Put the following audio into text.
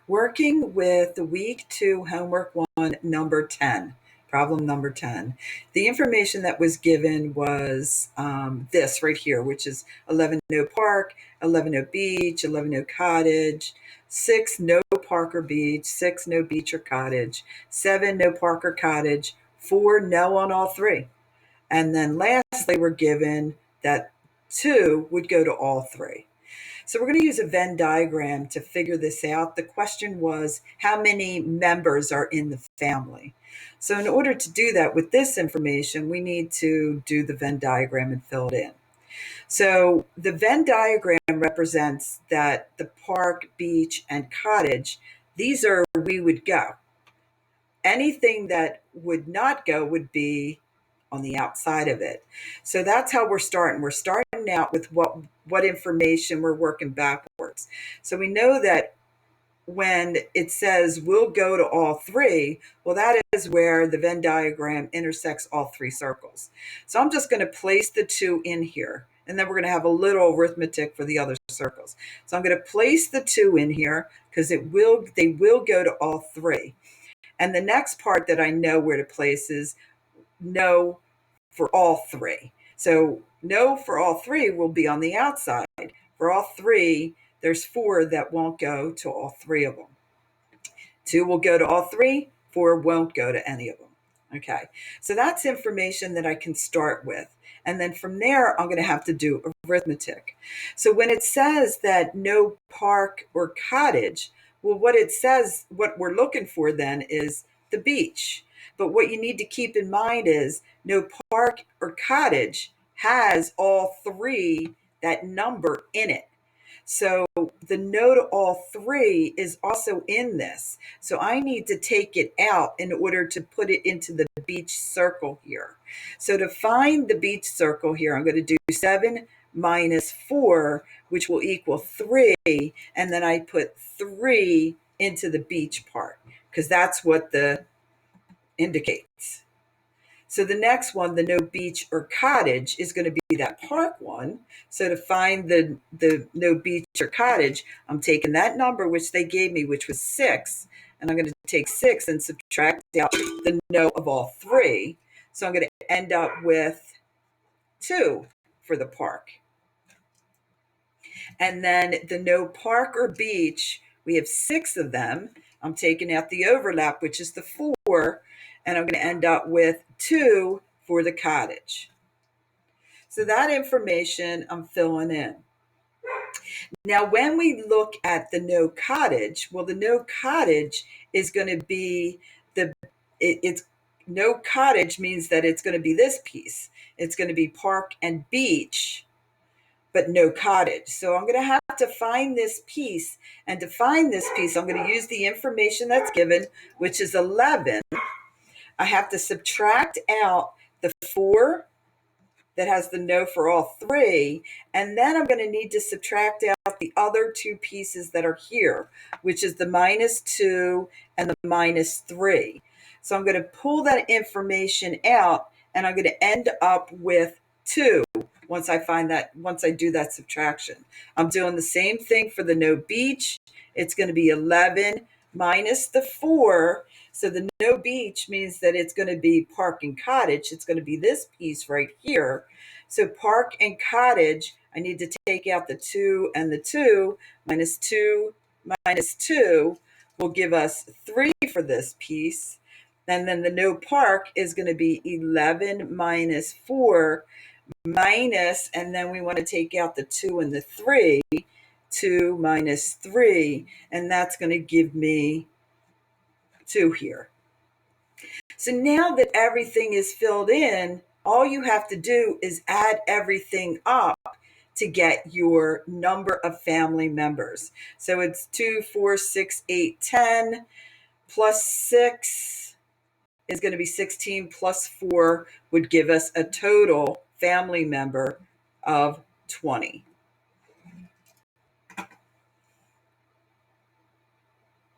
Working with the week 2 homework 1, number 10, problem number 10. The information that was given was this right here, which is 11 no park, 11 no beach, 11 no cottage, 6 no park or beach, 6 no beach or cottage, 7 no park or cottage, 4 no on all three. And then lastly, we're given that 2 would go to all three. So we're going to use a Venn diagram to figure this out. The question was, how many members are in the family? So in order to do that with this information, we need to do the Venn diagram and fill it in. So the Venn diagram represents that the park, beach, and cottage, these are where we would go. Anything that would not go would be on the outside of it. So that's how we're starting. We're starting out with what information we're working backwards. So we know that when it says we'll go to all three, well, that is where the Venn diagram intersects all three circles. So I'm just going to place the 2 in here, and then we're going to have a little arithmetic for the other circles. So I'm going to place the 2 in here because they will go to all three. And the next part that I know where to place is no for all three. So no for all three will be on the outside. For all three, there's 4 that won't go to all three of them. 2 will go to all three, 4 won't go to any of them. Okay, so that's information that I can start with. And then from there, I'm going to have to do arithmetic. So when it says that no park or cottage, well, what it says, what we're looking for then is the beach. But what you need to keep in mind is no park or cottage has all three, that number in it. So the no to all three is also in this. So I need to take it out in order to put it into the beach circle here. So to find the beach circle here, I'm going to do 7 minus 4, which will equal 3. And then I put 3 into the beach part because that's what the indicates. So the next one, the no beach or cottage, is going to be that park one. So to find the no beach or cottage, I'm taking that number which they gave me, which was 6, and I'm going to take 6 and subtract out the no of all three. So I'm going to end up with 2 for the park. And then the no park or beach, we have 6 of them. I'm taking out the overlap, which is the 4, and I'm going to end up with 2 for the cottage. So that information I'm filling in. Now, when we look at the no cottage, well, the no cottage is going to be it's no cottage means that it's going to be this piece. It's going to be park and beach, but no cottage. So I'm going to have to find this piece. And to find this piece, I'm going to use the information that's given, which is 11. I have to subtract out the 4 that has the no for all three. And then I'm going to need to subtract out the other 2 pieces that are here, which is the -2 and the -3. So I'm going to pull that information out, and I'm going to end up with 2 once I do that subtraction. I'm doing the same thing for the no beach. It's going to be 11 minus the 4. So the no beach means that it's going to be park and cottage. It's going to be this piece right here. So park and cottage, I need to take out the 2 and the 2. -2 minus 2 will give us 3 for this piece. And then the no park is going to be 11 minus 4 minus, and then we want to take out the 2 and the 3. 2 minus 3, and that's going to give me 2 here. So now that everything is filled in, all you have to do is add everything up to get your number of family members. So it's 2, 4, 6, 8, 10 plus 6 is going to be 16 plus 4 would give us a total family member of 20.